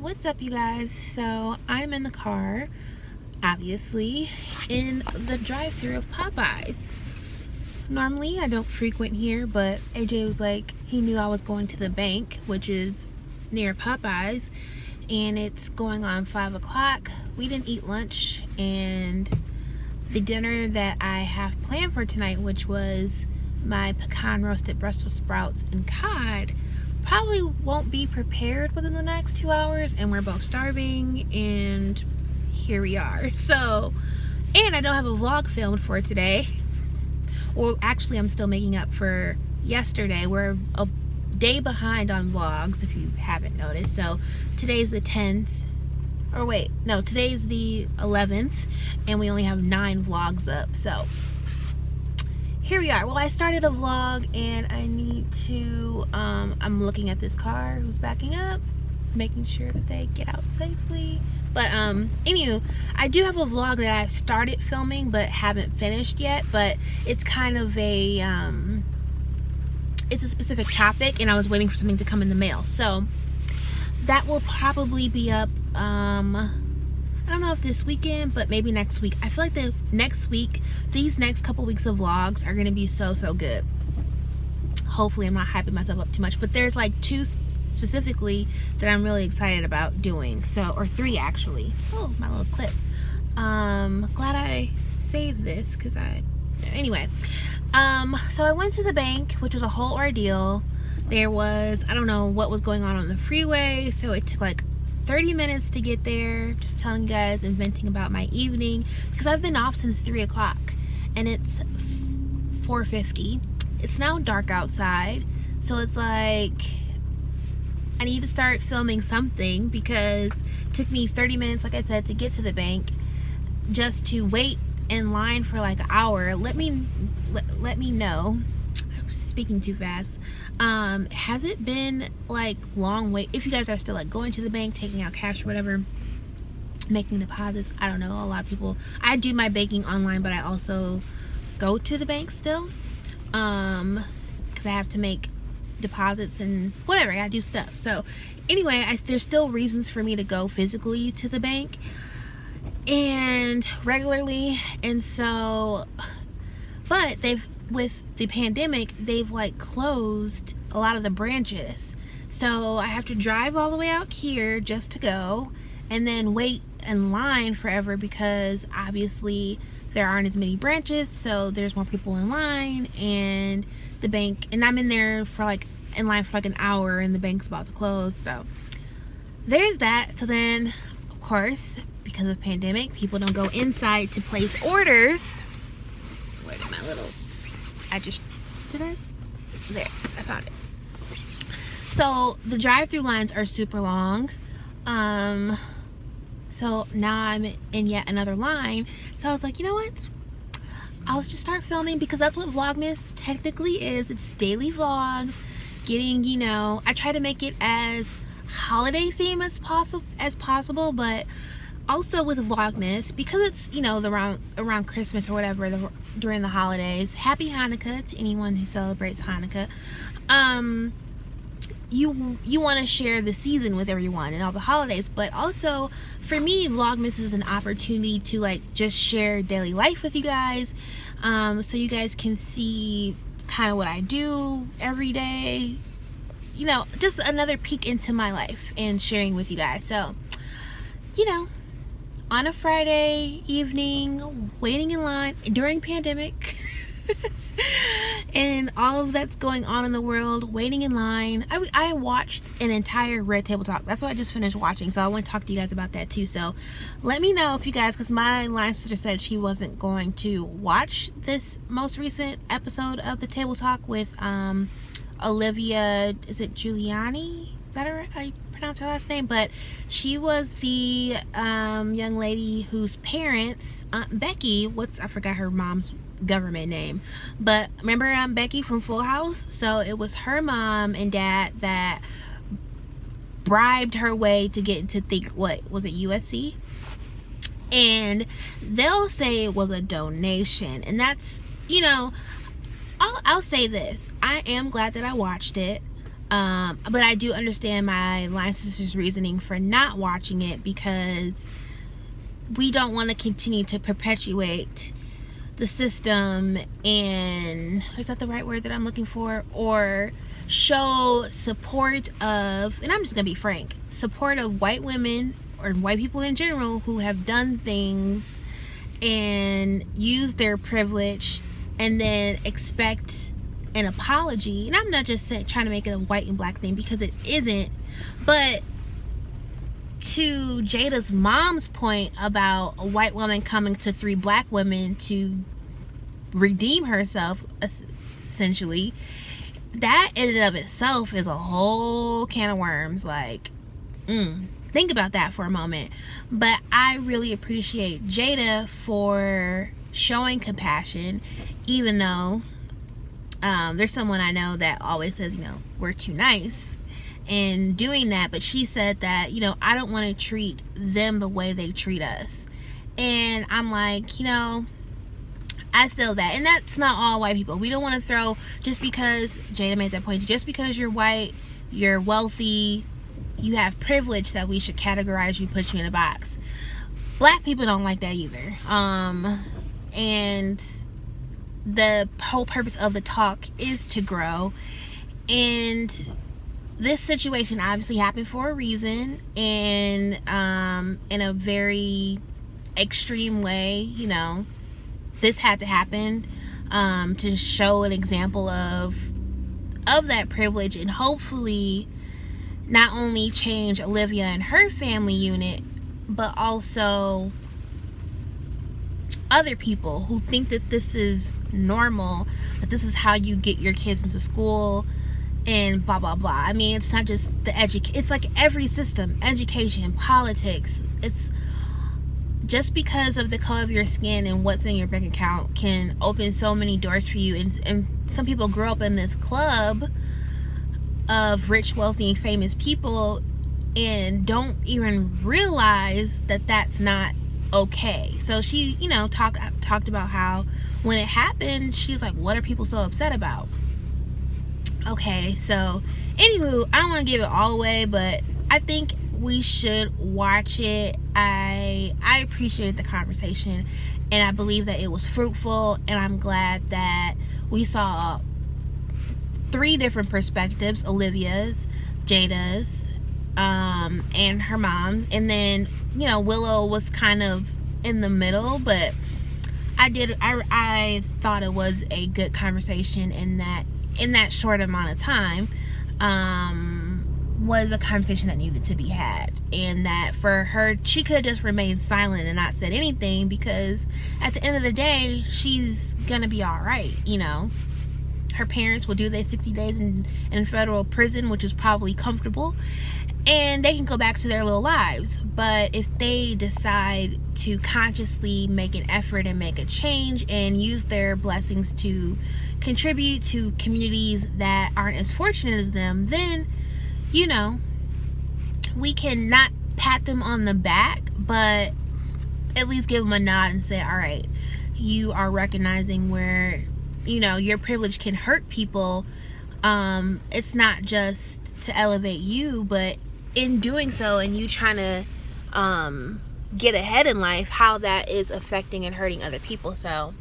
What's up, you guys? So I'm in the car, obviously, in the drive-thru of Popeyes. Normally I don't frequent here, but AJ was like, he knew I was going to the bank, which is near Popeyes, and it's going on 5 o'clock. We didn't eat lunch, and the dinner that I have planned for tonight, which was my pecan roasted Brussels sprouts and cod, probably won't be prepared within the next 2 hours, and we're both starving, and here we are. So, and I don't have a vlog filmed for today. Well, actually, I'm still making up for yesterday. We're a day behind on vlogs, if you haven't noticed. So today's the 10th, or wait, no, today's the 11th, and we only have 9 vlogs up. So here we are. Well, I started a vlog, and I need to, I'm looking at this car who's backing up, making sure that they get out safely. But anywho, I do have a vlog that I've started filming but haven't finished yet, but it's kind of a it's a specific topic, and I was waiting for something to come in the mail, so that will probably be up I don't know if this weekend, but maybe next week. I feel like the next week, these next couple weeks of vlogs are gonna be so good. Hopefully I'm not hyping myself up too much, but there's like 2 specifically that I'm really excited about doing, so, or 3 actually. Oh, my little clip. Glad I saved this, because anyway, so I went to the bank, which was a whole ordeal. There was, I don't know what was going on the freeway, so it took like 30 minutes to get there. Just telling you guys and venting about my evening, because I've been off since 3 o'clock, and it's 4:50. It's now dark outside, so it's like I need to start filming something, because it took me 30 minutes, like I said, to get to the bank, just to wait in line for like an hour. Let me know. I'm speaking too fast. Has it been like long wait? If you guys are still like going to the bank, taking out cash or whatever, making deposits, I don't know. A lot of people, I do my banking online, but I also go to the bank still, because I have to make deposits and whatever, I gotta do stuff. So anyway, there's still reasons for me to go physically to the bank and regularly, and so, but with the pandemic, they've like closed a lot of the branches, so I have to drive all the way out here just to go, and then wait in line forever, because obviously there aren't as many branches, so there's more people in line, and the bank, and I'm in there for like, in line for like an hour, and the bank's about to close. So there's that. So then, of course, because of pandemic, people don't go inside to place orders. Where did my little, there, I found it. So the drive-through lines are super long. So now I'm in yet another line. So I was like, you know what? I'll just start filming, because that's what Vlogmas technically is. It's daily vlogs, getting, you know, I try to make it as holiday theme as possible, but also with Vlogmas, because it's, you know, around Christmas or whatever, during the holidays. Happy Hanukkah to anyone who celebrates Hanukkah. You want to share the season with everyone and all the holidays, but also for me, Vlogmas is an opportunity to like just share daily life with you guys, so you guys can see kind of what I do every day, you know, just another peek into my life and sharing with you guys. So, you know, on a Friday evening, waiting in line during pandemic and all of that's going on in the world, waiting in line. I watched an entire Red Table Talk. That's what I just finished watching, so I want to talk to you guys about that too. So let me know if you guys, because my line sister said she wasn't going to watch this most recent episode of the Table Talk with Olivia, is it Giannulli? Is that her? I pronounce her last name, but she was the young lady whose parents, Aunt Becky, I forgot her mom's government name, but remember Becky from Full House? So it was her mom and dad that bribed her way to get into what was it, USC? And they'll say it was a donation, and that's, you know, I'll say this, I am glad that I watched it. But I do understand my line sister's reasoning for not watching it, because we don't want to continue to perpetuate the system, and is that the right word that I'm looking for, or show support of, and I'm just gonna be frank, support of white women or white people in general who have done things and use their privilege and then expect an apology. And I'm not just trying to make it a white and black thing, because it isn't. But to Jada's mom's point about a white woman coming to 3 black women to redeem herself, essentially, that in and of itself is a whole can of worms. Like, think about that for a moment. But I really appreciate Jada for showing compassion, even though there's someone I know that always says, we're too nice, and doing that. But she said that, I don't want to treat them the way they treat us. And I'm like, I feel that. And that's not all white people. We don't want to throw, just because Jada made that point, just because you're white, you're wealthy, you have privilege, that we should categorize you, put you in a box. Black people don't like that either. And the whole purpose of the talk is to grow. And this situation obviously happened for a reason, and in a very extreme way. This had to happen to show an example of that privilege, and hopefully not only change Olivia and her family unit, but also other people who think that this is normal, that this is how you get your kids into school, and blah blah blah. I mean, it's not just it's like every system, education, politics. It's just because of the color of your skin and what's in your bank account can open so many doors for you. And some people grow up in this club of rich, wealthy, and famous people and don't even realize that that's not okay. So she, talked about how when it happened, she's like, what are people so upset about? Okay, so anywho, I don't want to give it all away, but I think we should watch it. I appreciated the conversation, and I believe that it was fruitful, and I'm glad that we saw 3 different perspectives: Olivia's, Jada's, and her mom. And then, Willow was kind of in the middle, but I thought it was a good conversation in that short amount of time. Was a conversation that needed to be had, and that for her, she could have just remained silent and not said anything, because at the end of the day, she's gonna be all right. Her parents will do their 60 days in federal prison, which is probably comfortable, and they can go back to their little lives. But if they decide to consciously make an effort and make a change and use their blessings to contribute to communities that aren't as fortunate as them, then we can not pat them on the back, but at least give them a nod and say, all right, you are recognizing where, your privilege can hurt people. It's not just to elevate you, but in doing so, and you trying to get ahead in life, how that is affecting and hurting other people. So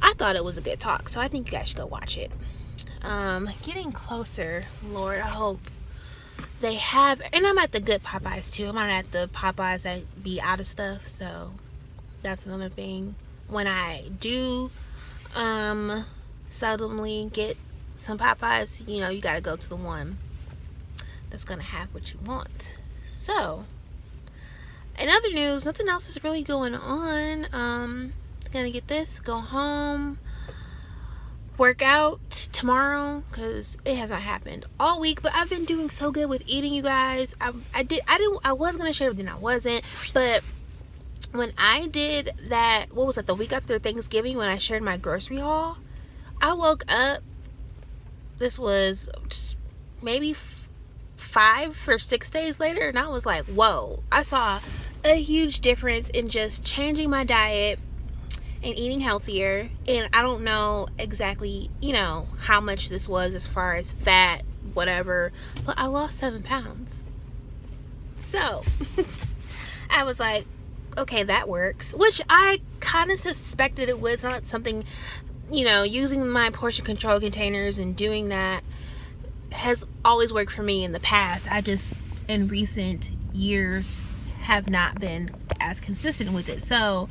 I thought it was a good talk, so I think you guys should go watch it. Getting closer, Lord, I hope they have, and I'm at the good Popeyes too. I'm not at the Popeyes that be out of stuff, so that's another thing. When I do seldomly get some Popeyes, you gotta go to the one that's gonna have what you want. So, in other news, nothing else is really going on. Gonna get this, go home, work out tomorrow, because it has not happened all week, but I've been doing so good with eating, you guys. I was gonna share it, then I wasn't. But when I did that, what was it, the week after Thanksgiving, when I shared my grocery haul, I woke up, this was just maybe 5 or 6 days later, and I was like, whoa, I saw a huge difference in just changing my diet and eating healthier. And I don't know exactly, how much this was as far as fat, whatever, but I lost 7 pounds. So I was like, okay, that works, which I kind of suspected it was not something, you know, using my portion control containers and doing that has always worked for me in the past. I just, in recent years, have not been as consistent with it. So,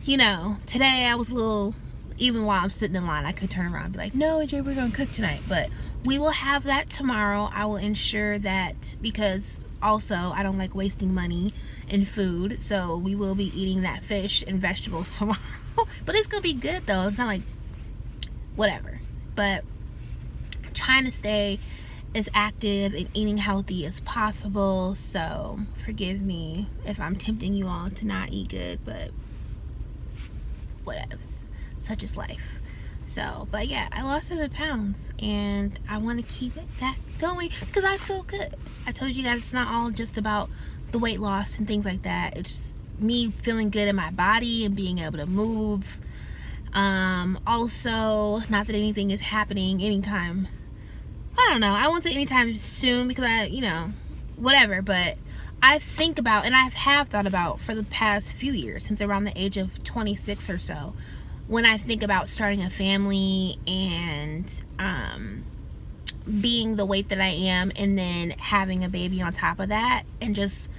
you know, today I was a little, even while I'm sitting in line, I could turn around and be like, no, AJ, we're gonna cook tonight. But we will have that tomorrow. I will ensure that, because also I don't like wasting money in food, so we will be eating that fish and vegetables tomorrow. But it's gonna be good though. It's not like whatever, but trying to stay as active and eating healthy as possible. So forgive me if I'm tempting you all to not eat good, but whatever, such is life. So, but yeah, I lost 7 pounds and I want to keep that going because I feel good. I told you guys it's not all just about the weight loss and things like that. It's just me feeling good in my body and being able to move. Also, not that anything is happening anytime, I don't know, I won't say anytime soon because I, you know, whatever, but I think about, and I have thought about for the past few years, since around the age of 26 or so, when I think about starting a family and being the weight that I am and then having a baby on top of that, and just,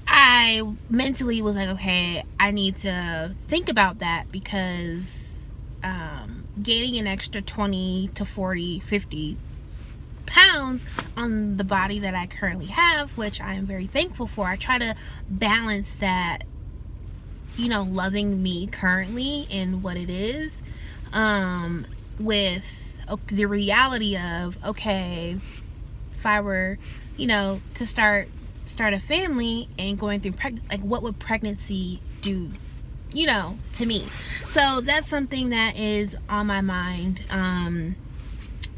I mentally was like, okay, I need to think about that because gaining an extra 20 to 40, 50 pounds on the body that I currently have, which I am very thankful for, I try to balance that, you know, loving me currently and what it is, with the reality of, okay, if I were, you know, to start a family and going through like what would pregnancy do, you know, to me. So that's something that is on my mind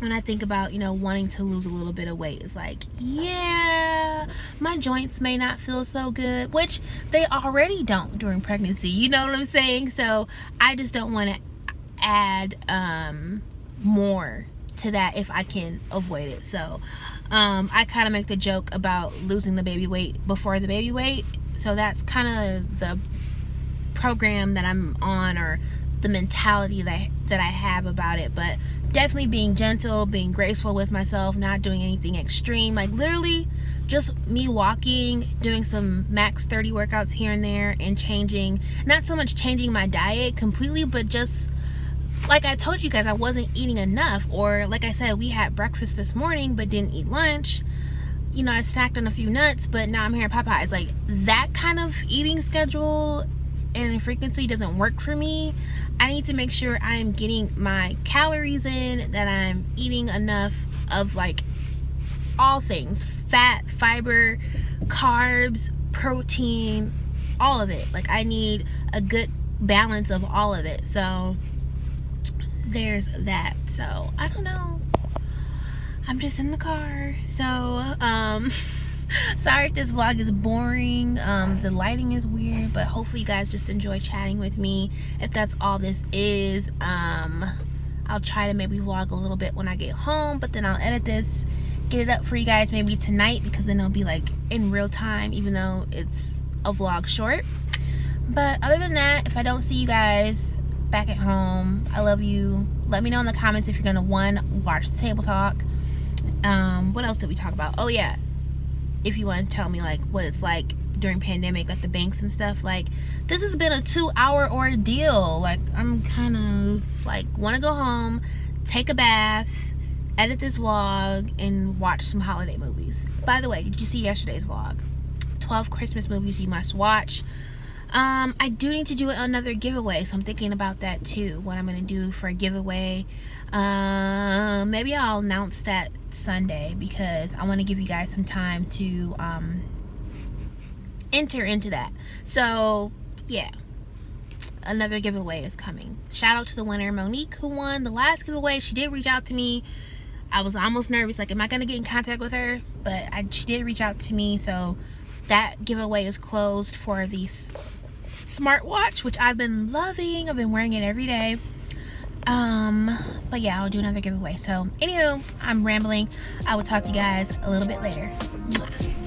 when I think about, you know, wanting to lose a little bit of weight. It's like, yeah, my joints may not feel so good, which they already don't during pregnancy, you know what I'm saying? So I just don't want to add more to that if I can avoid it. So I kind of make the joke about losing the baby weight before the baby weight. So that's kind of the program that I'm on, or the mentality that I have about it. But definitely being gentle, being graceful with myself, not doing anything extreme, like literally just me walking, doing some max 30 workouts here and there, and changing, not so much changing my diet completely, but just like I told you guys, I wasn't eating enough, or like I said, we had breakfast this morning but didn't eat lunch. You know, I snacked on a few nuts, but now I'm here at Popeyes. Like that kind of eating schedule and frequency doesn't work for me. I need to make sure I'm getting my calories in, that I'm eating enough of like all things, fat, fiber, carbs, protein, all of it. Like I need a good balance of all of it. So there's that. So I don't know, I'm just in the car. So sorry if this vlog is boring. The lighting is weird, but hopefully you guys just enjoy chatting with me. If that's all this is, I'll try to maybe vlog a little bit when I get home, but then I'll edit this, get it up for you guys maybe tonight, because then it'll be like in real time, even though it's a vlog short. But other than that, if I don't see you guys back at home, I love you. Let me know in the comments if you're gonna, one, watch the table talk. What else did we talk about? Oh yeah, if you want to tell me like what it's like during pandemic at the banks and stuff. Like this has been a 2-hour ordeal. Like I'm kind of like want to go home, take a bath, edit this vlog, and watch some holiday movies. By the way, did you see yesterday's vlog? 12 Christmas movies you must watch. I do need to do another giveaway, so I'm thinking about that too, what I'm gonna do for a giveaway. Maybe I'll announce that Sunday, because I want to give you guys some time to enter into that. So yeah, another giveaway is coming. Shout out to the winner, Monique, who won the last giveaway. She did reach out to me. I was almost nervous, like am I gonna get in contact with her, but she did reach out to me. So that giveaway is closed for the smartwatch, which I've been loving. I've been wearing it every day. But yeah, I'll do another giveaway. So anywho, I'm rambling. I will talk to you guys a little bit later. Mwah.